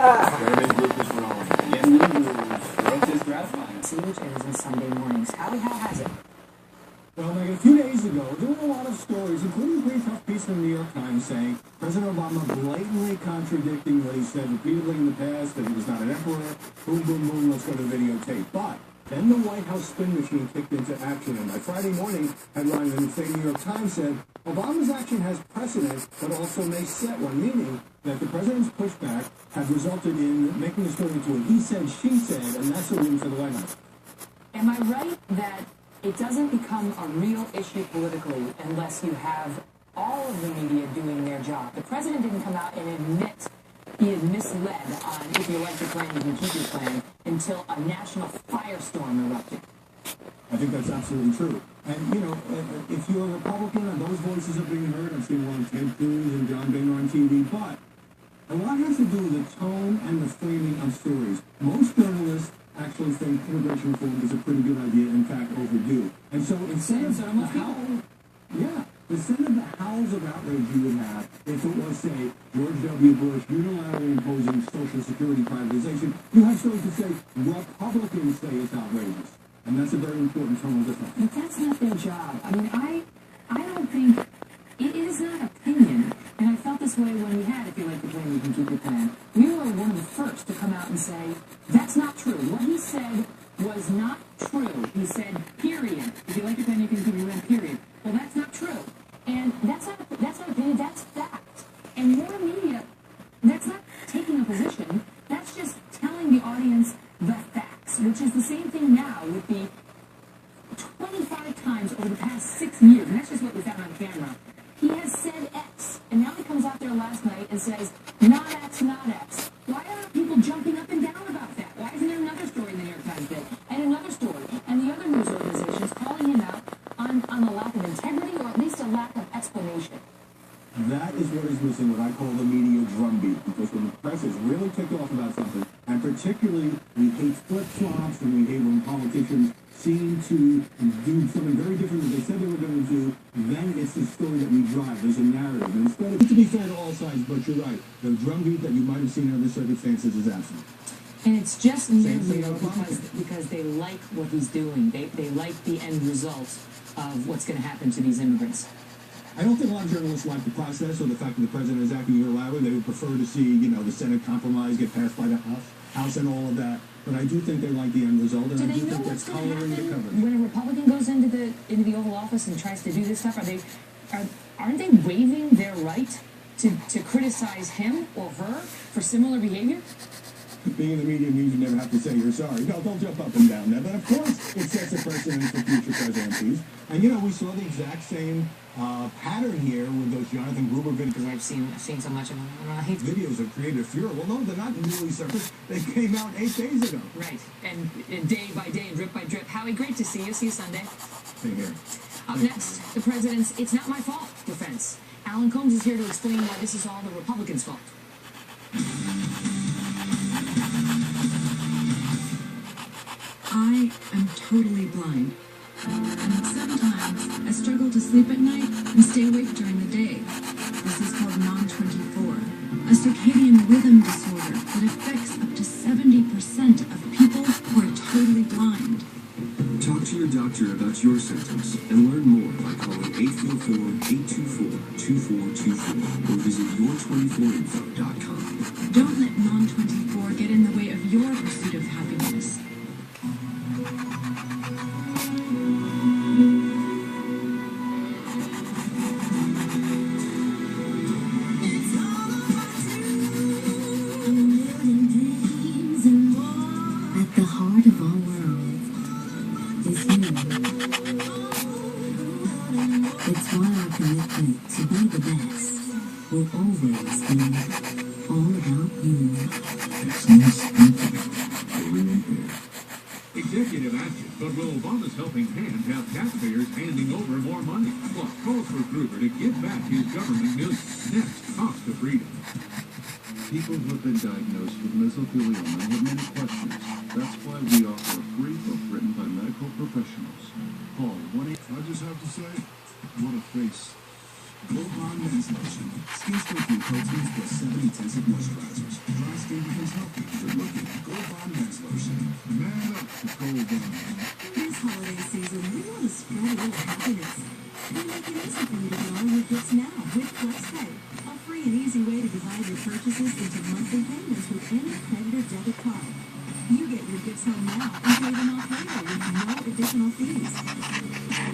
Chairman Lucas Rowan. Yes, news. Wrote this gratifying. Which ends on Sunday mornings. Howie, how has it? Well, like a few days ago, there were a lot of stories, including a pretty tough piece from the New York Times saying President Obama blatantly contradicting what he said repeatedly in the past, that he was not an emperor. Boom, boom, boom, let's go to videotape. But then the White House spin machine kicked into action, and by Friday morning, headline in the same New York Times said, Obama's action has precedent, but also may set one, meaning that the president's pushback had resulted in making the story into a he said, she said, and that's a win for the White House. Am I right that it doesn't become a real issue politically unless you have all of the media doing their job? The president didn't come out and admit he had misled on if you like your plan, you can keep your plan, until a national firestorm erupted. I think that's absolutely true. And, you know, if you're a Republican and those voices are being heard, I've seen a lot of Ted Cruz and John Boehner on TV, but a lot has to do with the tone and the framing of stories. Most journalists actually think immigration reform is a pretty good idea, in fact, overdue. And so instead of the howls of outrage you would have if it was, say, George W. Bush unilaterally imposing Social Security privatization, you have stories to say Republicans say it's outrageous. And that's a very important tone of difference. But that's not their job. I mean, I don't think it is not opinion. And I felt this way when we had If You Like Your Plan, You Can Keep Your Plan. We were one of the first to come out and say, that's not true. What he said was not true. He said, period. If you like your plan, you can keep your plan, period. Well, that's not true. And that's not opinion, that's fact. And more media, that's not taking a position. That's just telling the audience the facts, which is the same thing now with the 25 times over the past 6 years, and that's just what we found on camera. He has said X, and now he comes out there last night and says, not X, not X. Why aren't people jumping up and down about that? Why isn't there another story in the New York Times did? And another story, and the other news organizations calling him out on a lack of integrity, or at least a lack of explanation. That is what is missing, what I call the media drumbeat, because when the press is really ticked off about something, and particularly we hate flip-flops and we hate when politicians seem to do something very different than they said they were going to do, then it's the story that we drive. There's a narrative. And instead of, to be fair to all sides, but you're right, the drumbeat that you might have seen in other circumstances is absent. And it's just merely because they like what he's doing. They like the end result of what's going to happen to these immigrants. I don't think a lot of journalists like the process or the fact that the president is acting unilaterally. They would prefer to see, you know, the Senate compromise get passed by the House and all of that. But I do think they like the end result, and I do think that's coloring the coverage. When a Republican goes into the Oval Office and tries to do this stuff, aren't they waiving their right to criticize him or her for similar behavior? Being in the media means you never have to say you're sorry. No, don't jump up and down there. But of course, it sets a precedent for future presidencies. And you know, we saw the exact same pattern here with those Jonathan Gruber videos. Because I've seen so much of them. Videos have created furor. Well, no, they're not newly surfaced. They came out 8 days ago. Right. And day by day, drip by drip. Howie, great to see you. See you Sunday. Same here. Up next, the president's "It's not my fault" defense. Alan Combs is here to explain why this is all the Republicans' fault. I am totally blind. And sometimes I struggle to sleep at night and stay awake during the day. This is called non-24, a circadian rhythm disorder that affects up to 70% of people who are totally blind. Talk to your doctor about your symptoms and learn more by calling 844-824-2424 or visit your24info.com. Don't let non-24 get in the way of your pursuit of happiness. At the heart of our world is you. It's why our commitment to be the best will always be all about you. Executive action, but will Obama's helping hand have taxpayers handing over more money? Plus, calls for Gruber to give back his government millions. Next, cost of freedom. People who have been diagnosed with mesothelioma have many questions. That's why we offer a free book written by medical professionals. Call 1-800. I just have to say, what a face. Gold Bond Men's Lotion. Skin strengthening proteins plus 7 intensive moisturizers. Dry skin becomes healthy. Good looking. Gold Bond Men's Lotion. Man up to Gold Bond. This holiday season, we want to spread a little happiness. We make it easy for you to get all your gifts now with FlexPay, a free and easy way to divide your purchases into monthly payments with any credit or debit card. You get your gifts home now and pay them off later with no additional fees.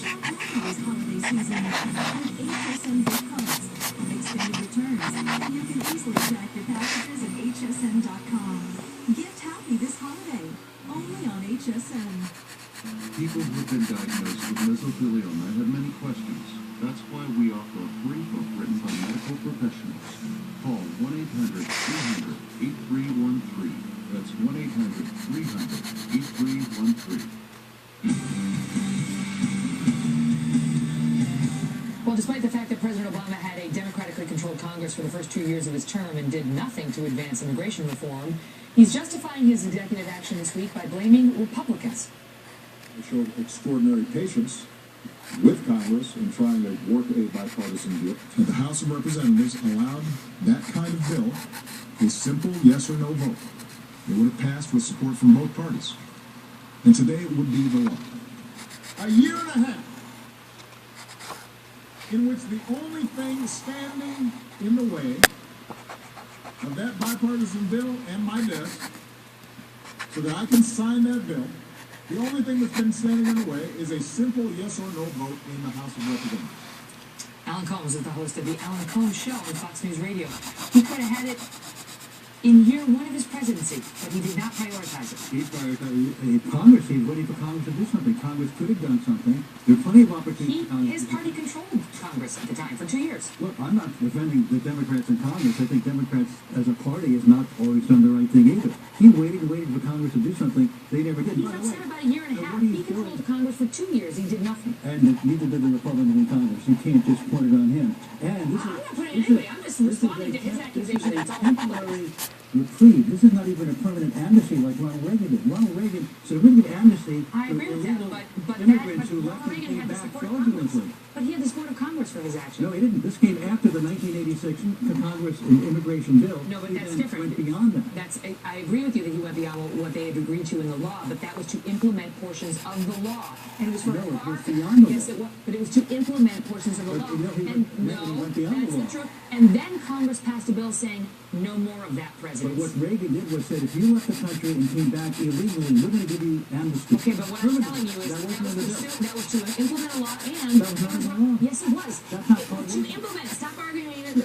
Shop now this holiday season with HSN gift cards and extended returns. You can easily track your packages at hsn.com. Gift happy this holiday, only on HSN. People who have been diagnosed with mesothelioma have many questions. That's why we offer a free book written by medical professionals. Call 1-800-300-8313. That's 1-800-300-8313. Well, despite the fact that President Obama had a democratically controlled Congress for the first 2 years of his term and did nothing to advance immigration reform, he's justifying his executive action this week by blaming Republicans. They showed extraordinary patience with Congress in trying to work a bipartisan deal. The House of Representatives allowed that kind of bill, a simple yes or no vote. It would have passed with support from both parties. And today it would be the law. A year and a half in which the only thing standing in the way of that bipartisan bill and my desk so that I can sign that bill, the only thing that's been standing in the way is a simple yes or no vote in the House of Representatives. Alan Colmes is the host of the Alan Colmes Show on Fox News Radio. He could have had it in year one of his presidency, but he did not prioritize it. He prioritized Congress. He's waiting for Congress to do something. Congress could have done something. There are plenty of opportunities. His party controlled Congress at the time for 2 years. Look, I'm not defending the Democrats in Congress. I think Democrats as a party has not always done the right thing either. He waited and waited for Congress to do something. They never did. He's upset about a year and a half. He controlled Congress for 2 years. He did nothing. And neither did the Republicans in Congress. You can't just point it on him. And this I'm is, not putting it anyway. I'm just responding to his accusation that it's all Republicans. Reprieve. This is not even a permanent amnesty like Ronald Reagan did. Ronald Reagan said we give amnesty I for agree with that, illegal but immigrants who Ronald left and Reagan came had the back support of Congress. fraudulently. But he had the support of Congress for his action. No, he didn't. This came after the 1986 Congress immigration bill. No, but He that's then different. went beyond that. I agree with you that he went beyond what they had agreed to in the law, but that was to implement portions of the law. And it was for No, it was beyond the yes, law. it was, but it was to implement portions of the But, law. no, he And went beyond that's the law. the truth. And then Congress passed a bill saying no more of that, But President. what Reagan did was said, if you left the country and came back illegally, we're going to give you amnesty. Okay, but what I'm telling you is that that wasn't in the bill. was to implement a law and That was not in the law. yes, it was. That's not part of To it. implement. Stop arguing over That's the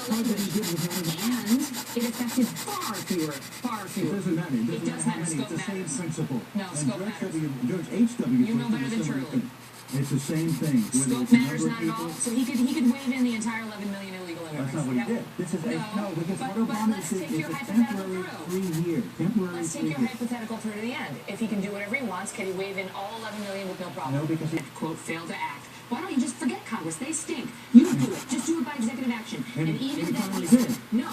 part that he did with him. and it affected far fewer. It doesn't matter. It does matter. It's Scope the same matters. principle. No, And scope George H.W. You know Bush better did a than similar Turley. thing. It's the same thing. Whether Scope it's a matters number of not at all. people- So he could wave in the entire 11 million illegal immigrants. That's not what he That- did. This is no, because but what Obama let's did take is your a hypothetical temporary through. 3 year. Temporary Let's take 3 your year. hypothetical through to the end. If he can do whatever he wants, can he wave in all 11 million with no problem? No, because he- quote, failed to act. Why don't you just forget Congress? They stink. You do it. Just do it by executive action. And even he then, finally he did. no,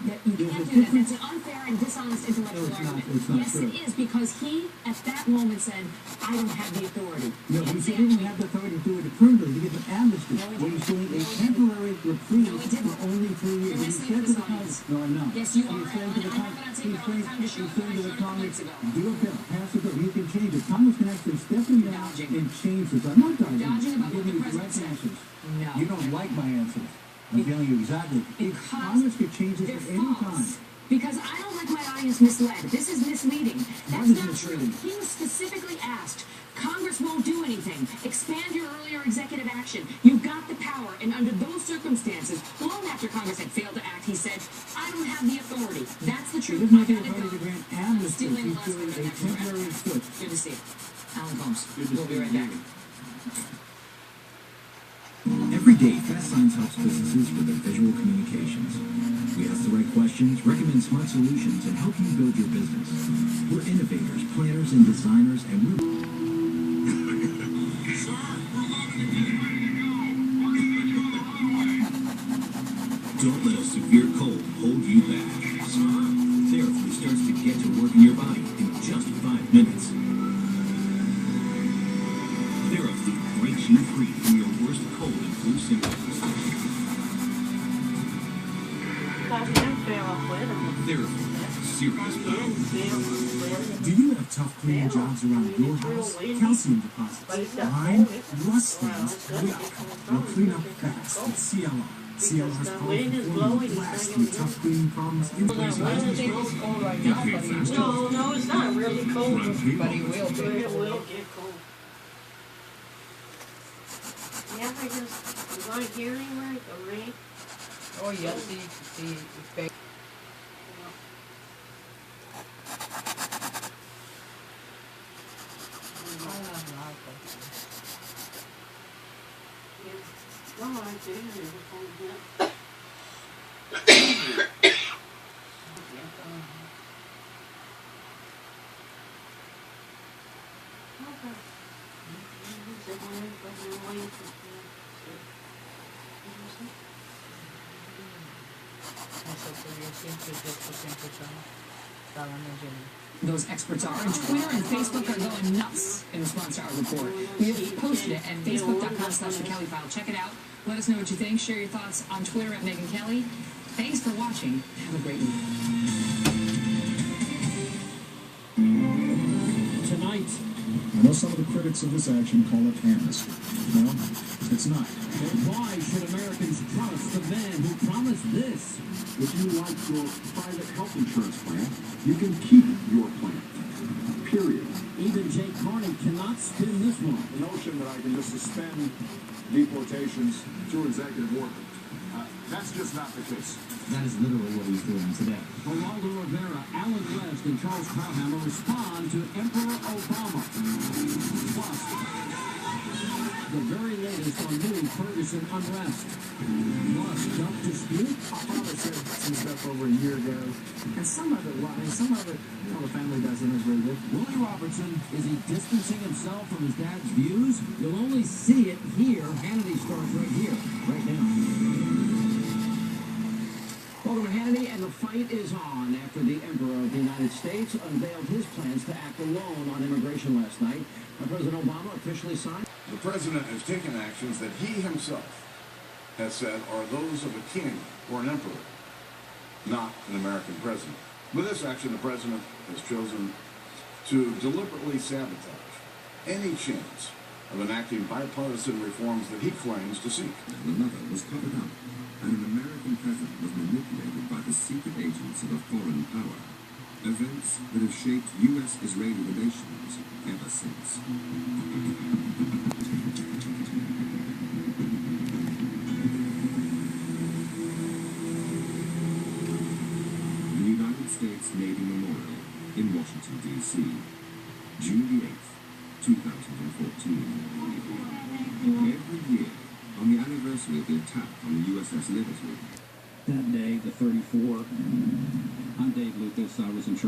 that you There's can't a do that. difference. That's an unfair and dishonest intellectual No, it's not. argument. It's not yes, true. it is, because he, at that moment, said, I don't have the authority. No, he didn't have the authority to do it permanently. He gave an amnesty. No, he When he's didn't. doing a No, he temporary reprieve No, he didn't. for only 3 years. You're And he misleading said to the the Congress, audience. no, I'm not. Yes, you He are. said to the I'm not Congress, going to take all the time to show he said to the what I Congress, showed 2 months ago. do a bill, pass a bill. You can change it. Congress can actually step in now Dodging. and change this. I'm not dodging. Dodging about I'm what giving the you direct president said. answers. No. You don't like my answers. I'm telling you exactly. Because Congress could change this they're at any time. false. Because I don't like my audience misled. This is misleading. That's is not misleading? true. He was specifically asked, Congress won't do anything. Expand your earlier executive action. You've got the power. And under those circumstances, long after Congress had failed to act, he said, I don't have the authority. That's the He truth. doesn't I have the gotta authority go. to grant amnesty. Stealing He's the last doing word a of that temporary correct. switch. Good to see you. Alan Colmes. Good to We'll be see right you. back. Every day, Fast Signs helps businesses with their visual communications. We ask the right questions, recommend smart solutions, and help you build your business. We're innovators, planners, and designers, and we're... Don't let a severe cold hold you back. Theraflu starts to get to work in your body in just 5 minutes. Theraflu breaks you free from your worst cold cold and flu symptoms. Therefore, serious battle. Do you have tough cleaning jobs around your house? Calcium deposits, grime, rust stains, yuck. Well, clean up fast with CLR. CLR's powerful formula blasts through tough cleaning problems in place. No, it's not really cold, but it will get cold. Yeah, I just, is my hearing right, the rain? Oh, yes, the effect. No, I didn't. Those experts are, and Twitter and Facebook are going nuts in response to our report. We have posted it at facebook.com/thekellyfile. Check it out. Let us know what you think. Share your thoughts on Twitter at Megyn Kelly. Thanks for watching. Have a great week. Tonight, I know some of the critics of this action call it amnesty. No, it's not. Then why should Americans trust the man who promised this? If you like your private health insurance plan, you can keep your plan. Period. Even Jay Carney cannot spin this one. The notion that I can just suspend deportations through executive order, that's just not the case. That is literally what he's doing today. Geraldo Rivera, Alan West, and Charles Krauthammer respond to Emperor Obama. Plus, the very latest on new Ferguson unrest. Plus, jump dispute. My father said some stuff over a year ago, and some of it, the family doesn't is very good. Willie Robertson, is he distancing himself from his dad's views? You'll only see it here. Hannity starts right here, right now. Welcome to Hannity, and the fight is on after the Emperor of the United States unveiled his plans to act alone on immigration last night. President Obama officially signed. The president has taken actions that he himself has said are those of a king or an emperor, not an American president. With this action, the president has chosen to deliberately sabotage any chance of enacting bipartisan reforms that he claims to seek. The mother was covered up, and an American president was manipulated by the secret agents of a foreign power. Events that have shaped U.S.-Israeli relations ever since. The United States Navy Memorial in Washington, D.C. June the 8th, 2014. Every year, on the anniversary of the attack on the USS Liberty, That day, the 34. I'm Dave Lucas. I was in charge.